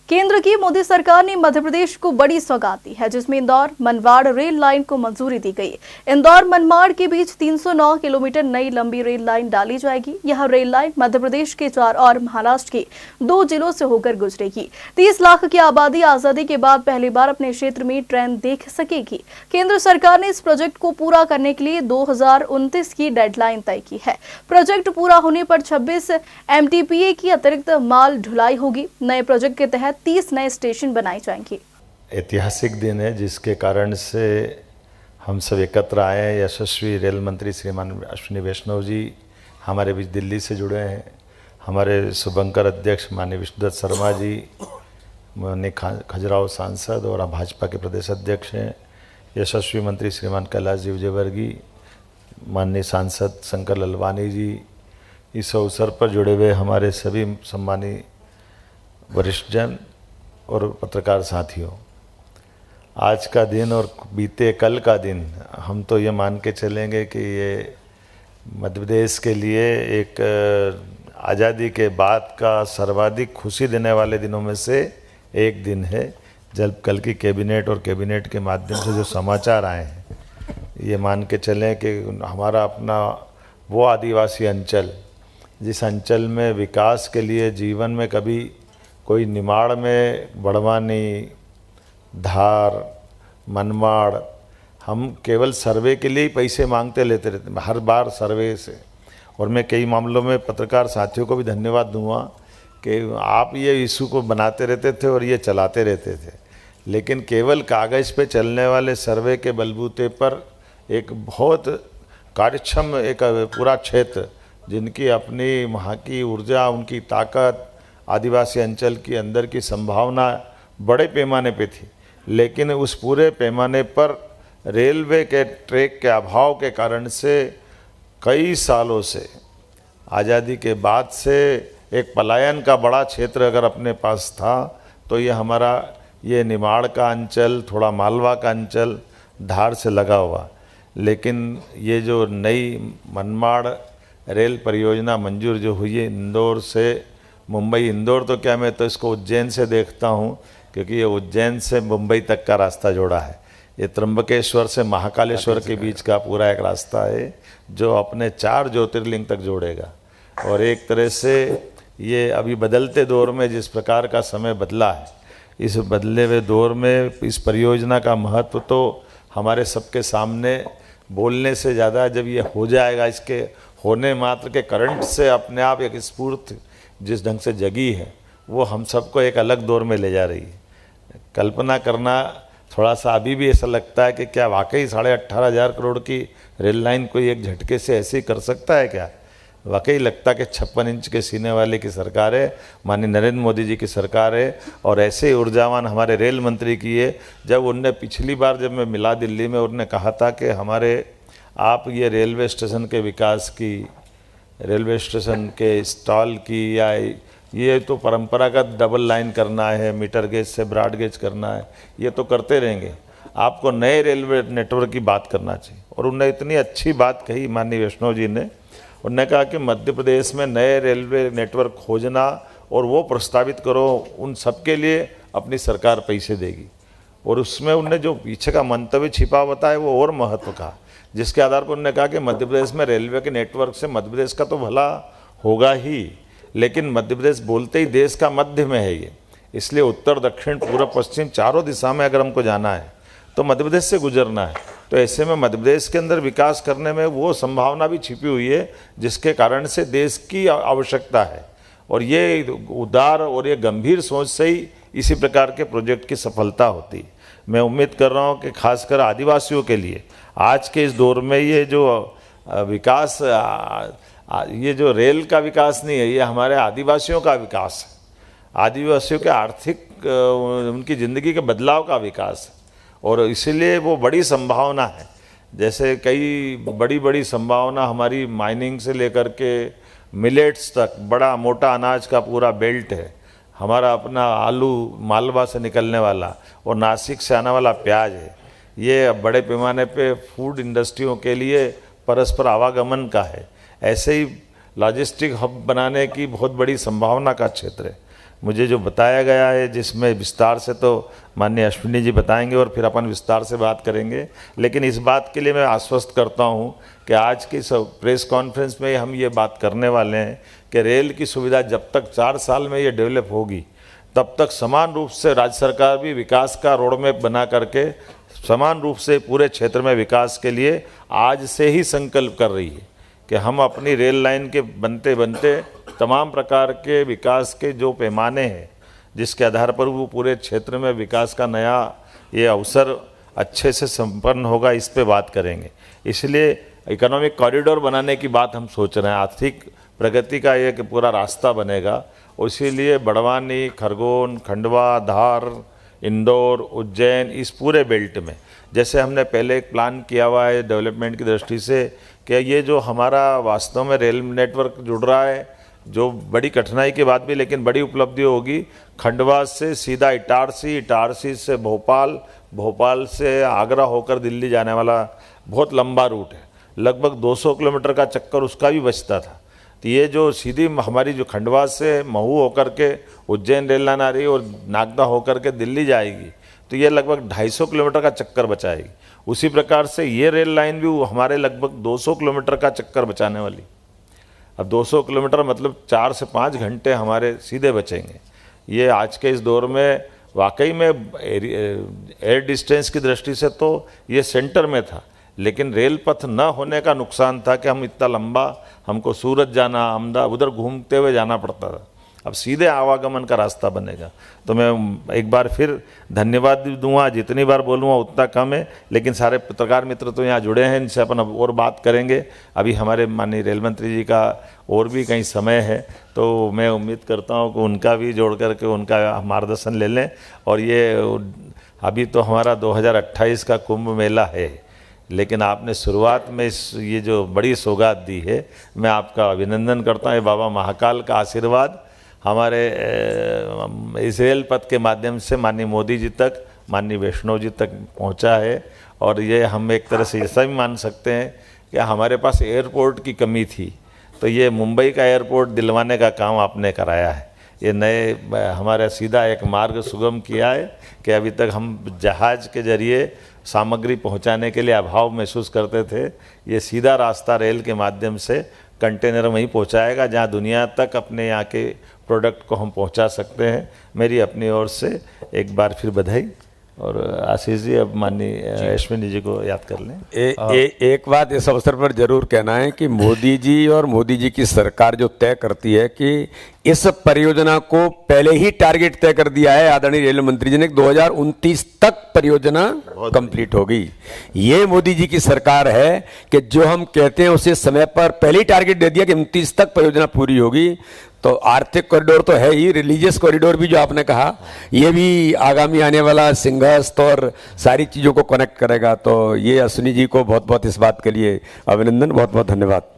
केंद्र की मोदी सरकार ने मध्य प्रदेश को बड़ी सौगात दी है, जिसमें इंदौर मनमाड़ रेल लाइन को मंजूरी दी गई। इंदौर मनमाड़ के बीच 309 किलोमीटर नई लंबी रेल लाइन डाली जाएगी। यह रेल लाइन मध्य प्रदेश के 4 और महाराष्ट्र के 2 जिलों से होकर गुजरेगी। 30 लाख की आबादी आजादी के बाद पहली बार अपने क्षेत्र में ट्रेन देख सकेगी। केंद्र सरकार ने इस प्रोजेक्ट को पूरा करने के लिए 2029 की डेडलाइन तय की है। प्रोजेक्ट पूरा होने पर 26 MTPA की अतिरिक्त माल ढुलाई होगी। नए प्रोजेक्ट के तहत 30 नए स्टेशन बनाए जाएंगे। ऐतिहासिक दिन है, जिसके कारण से हम सब एकत्र आए हैं। यशस्वी रेल मंत्री श्रीमान अश्विनी वैष्णव जी हमारे बीच दिल्ली से जुड़े हैं। हमारे शुभंकर अध्यक्ष माननीय विष्णुदत्त शर्मा जी, माननीय खजुराहो सांसद और भाजपा के प्रदेश अध्यक्ष हैं। यशस्वी मंत्री श्रीमान कैलाश जी विजयवर्गीय, माननीय सांसद शंकर ललवानी जी, इस अवसर पर जुड़े हुए हमारे सभी सम्मानीय वरिष्ठ जन और पत्रकार साथियों, आज का दिन और बीते कल का दिन हम तो ये मान के चलेंगे कि ये मध्य प्रदेश के लिए एक आज़ादी के बाद का सर्वाधिक खुशी देने वाले दिनों में से एक दिन है, जब कल की कैबिनेट और कैबिनेट के माध्यम से जो समाचार आए हैं, ये मान के चलें कि हमारा अपना वो आदिवासी अंचल, जिस अंचल में विकास के लिए जीवन में कभी कोई निमाड़ में बड़वानी, धार, मनमाड़, हम केवल सर्वे के लिए ही पैसे मांगते लेते रहते हर बार सर्वे से। और मैं कई मामलों में पत्रकार साथियों को भी धन्यवाद दूंगा कि आप ये इशू को बनाते रहते थे और ये चलाते रहते थे, लेकिन केवल कागज़ पे चलने वाले सर्वे के बलबूते पर एक बहुत कार्यक्षम एक पूरा क्षेत्र, जिनकी अपनी वहाँ की ऊर्जा, उनकी ताकत, आदिवासी अंचल की अंदर की संभावना बड़े पैमाने पे थी, लेकिन उस पूरे पैमाने पर रेलवे के ट्रैक के अभाव के कारण से कई सालों से, आज़ादी के बाद से एक पलायन का बड़ा क्षेत्र अगर अपने पास था तो ये हमारा ये निमाड़ का अंचल, थोड़ा मालवा का अंचल, धार से लगा हुआ। लेकिन ये जो नई मनमाड़ रेल परियोजना मंजूर जो हुई है इंदौर से मुंबई, इंदौर तो क्या, मैं तो इसको उज्जैन से देखता हूँ, क्योंकि ये उज्जैन से मुंबई तक का रास्ता जोड़ा है। ये त्र्यंबकेश्वर से महाकालेश्वर के बीच का पूरा एक रास्ता है जो अपने 4 ज्योतिर्लिंग तक जोड़ेगा। और एक तरह से ये अभी बदलते दौर में जिस प्रकार का समय बदला है, इस बदले हुए दौर में इस परियोजना का महत्व तो हमारे सबके सामने बोलने से ज़्यादा जब ये हो जाएगा, इसके होने मात्र के करंट से अपने आप एक स्फूर्ति जिस ढंग से जगी है, वो हम सबको एक अलग दौर में ले जा रही है। कल्पना करना थोड़ा सा अभी भी ऐसा लगता है कि क्या वाकई 18,500 करोड़ की रेल लाइन कोई एक झटके से ऐसे ही कर सकता है क्या? वाकई लगता है कि 56 इंच के सीने वाले की सरकार है, माननीय नरेंद्र मोदी जी की सरकार है। और ऐसे ऊर्जावान हमारे रेल मंत्री की है। जब उनने पिछली बार जब मैं मिला दिल्ली में, उन्होंने कहा था कि हमारे आप ये रेलवे स्टेशन के विकास की, रेलवे स्टेशन के स्टॉल की, या ये तो परंपरागत डबल लाइन करना है, मीटर गेज से ब्रॉड गेज करना है, ये तो करते रहेंगे, आपको नए रेलवे नेटवर्क की बात करना चाहिए। और उन्होंने इतनी अच्छी बात कही माननीय वैष्णव जी ने, उन्होंने कहा कि मध्य प्रदेश में नए रेलवे नेटवर्क खोजना और वो प्रस्तावित करो, उन सब के लिए अपनी सरकार पैसे देगी। और उसमें उन्होंने जो पीछे का मंतव्य छिपा होता है वो और महत्व का, जिसके आधार पर उन्होंने कहा कि मध्य प्रदेश में रेलवे के नेटवर्क से मध्य प्रदेश का तो भला होगा ही, लेकिन मध्य प्रदेश बोलते ही देश का मध्य में है ये, इसलिए उत्तर, दक्षिण, पूर्व, पश्चिम चारों दिशा में अगर हमको जाना है तो मध्य प्रदेश से गुजरना है। तो ऐसे में मध्य प्रदेश के अंदर विकास करने में वो संभावना भी छिपी हुई है, जिसके कारण से देश की आवश्यकता है। और ये उदार और ये गंभीर सोच से ही इसी प्रकार के प्रोजेक्ट की सफलता होती है। मैं उम्मीद कर रहा हूँ कि खासकर आदिवासियों के लिए आज के इस दौर में ये जो विकास, ये जो रेल का विकास नहीं है, ये हमारे आदिवासियों का विकास है, आदिवासियों के आर्थिक उनकी ज़िंदगी के बदलाव का विकास है। और इसीलिए वो बड़ी संभावना है, जैसे कई बड़ी बड़ी संभावना हमारी माइनिंग से लेकर के मिलेट्स तक, बड़ा मोटा अनाज का पूरा बेल्ट है हमारा, अपना आलू मालवा से निकलने वाला और नासिक से आने वाला प्याज है, ये बड़े पैमाने पे फूड इंडस्ट्रियों के लिए परस्पर आवागमन का है। ऐसे ही लॉजिस्टिक हब बनाने की बहुत बड़ी संभावना का क्षेत्र है। मुझे जो बताया गया है, जिसमें विस्तार से तो माननीय अश्विनी जी बताएंगे और फिर अपन विस्तार से बात करेंगे, लेकिन इस बात के लिए मैं आश्वस्त करता हूं कि आज की प्रेस कॉन्फ्रेंस में हम ये बात करने वाले हैं कि रेल की सुविधा जब तक 4 साल में ये डेवलप होगी, तब तक समान रूप से राज्य सरकार भी विकास का रोड मैप बना करके समान रूप से पूरे क्षेत्र में विकास के लिए आज से ही संकल्प कर रही है कि हम अपनी रेल लाइन के बनते बनते तमाम प्रकार के विकास के जो पैमाने हैं, जिसके आधार पर वो पूरे क्षेत्र में विकास का नया ये अवसर अच्छे से संपन्न होगा, इस पे बात करेंगे। इसलिए इकोनॉमिक कॉरिडोर बनाने की बात हम सोच रहे हैं, आर्थिक प्रगति का एक पूरा रास्ता बनेगा। इसीलिए बड़वानी, खरगोन, खंडवा, धार, इंदौर, उज्जैन, इस पूरे बेल्ट में जैसे हमने पहले एक प्लान किया हुआ है डेवलपमेंट की दृष्टि से कि ये जो हमारा वास्तव में रेल नेटवर्क जुड़ रहा है, जो बड़ी कठिनाई के बाद भी लेकिन बड़ी उपलब्धि होगी, खंडवा से सीधा इटारसी, इटारसी से भोपाल, भोपाल से आगरा होकर दिल्ली जाने वाला बहुत लंबा रूट है, लगभग 200 किलोमीटर का चक्कर उसका भी बचता था। तो ये जो सीधी हमारी जो खंडवा से महू होकर के उज्जैन रेल लाइन आ रही है और नागदा होकर के दिल्ली जाएगी, तो ये लगभग 250 किलोमीटर का चक्कर बचाएगी। उसी प्रकार से ये रेल लाइन भी हमारे लगभग 200 किलोमीटर का चक्कर बचाने वाली। अब 200 किलोमीटर मतलब 4 से 5 घंटे हमारे सीधे बचेंगे। ये आज के इस दौर में वाकई में एयर डिस्टेंस की दृष्टि से तो ये सेंटर में था, लेकिन रेल पथ न होने का नुकसान था कि हम इतना लंबा, हमको सूरत जाना, अहमदाबाद, उधर घूमते हुए जाना पड़ता था। अब सीधे आवागमन का रास्ता बनेगा। तो मैं एक बार फिर धन्यवाद दूंगा, जितनी बार बोलूँगा उतना कम है, लेकिन सारे पत्रकार मित्र तो यहाँ जुड़े हैं, इनसे अपन अब और बात करेंगे। अभी हमारे माननीय रेल मंत्री जी का और भी कहीं समय है, तो मैं उम्मीद करता हूँ कि उनका भी जोड़ करके उनका मार्गदर्शन ले लें। और ये अभी तो हमारा 2028 का कुंभ मेला है, लेकिन आपने शुरुआत में ये जो बड़ी सौगात दी है, मैं आपका अभिनंदन करता हूँ। बाबा महाकाल का आशीर्वाद हमारे इस रेल पथ के माध्यम से माननीय मोदी जी तक, माननीय वैष्णव जी तक पहुंचा है। और ये हम एक तरह से ऐसा भी मान सकते हैं कि हमारे पास एयरपोर्ट की कमी थी, तो ये मुंबई का एयरपोर्ट दिलवाने का काम आपने कराया है। ये नए हमारा सीधा एक मार्ग सुगम किया है कि अभी तक हम जहाज़ के जरिए सामग्री पहुंचाने के लिए अभाव महसूस करते थे। ये सीधा रास्ता रेल के माध्यम से कंटेनर वहीं पहुंचाएगा जहां दुनिया तक अपने यहाँ के प्रोडक्ट को हम पहुंचा सकते हैं। मेरी अपनी ओर से एक बार फिर बधाई। और आशीष जी, अब माननीय अश्विनी जी को याद कर लें। एक बात इस अवसर पर जरूर कहना है कि मोदी जी और मोदी जी की सरकार जो तय करती है कि इस परियोजना को पहले ही टारगेट तय कर दिया है आदरणीय रेल मंत्री जी ने, 2029 तक परियोजना कंप्लीट होगी। ये मोदी जी की सरकार है कि जो हम कहते हैं उसे समय पर पहले ही टारगेट दे दिया कि 29 तक परियोजना पूरी होगी। तो आर्थिक कॉरिडोर तो है ही, रिलीजियस कॉरिडोर भी जो आपने कहा, ये भी आगामी आने वाला सिंहस्थ और सारी चीज़ों को कनेक्ट करेगा। तो ये अश्विनी जी को बहुत बहुत इस बात के लिए अभिनंदन, बहुत बहुत धन्यवाद।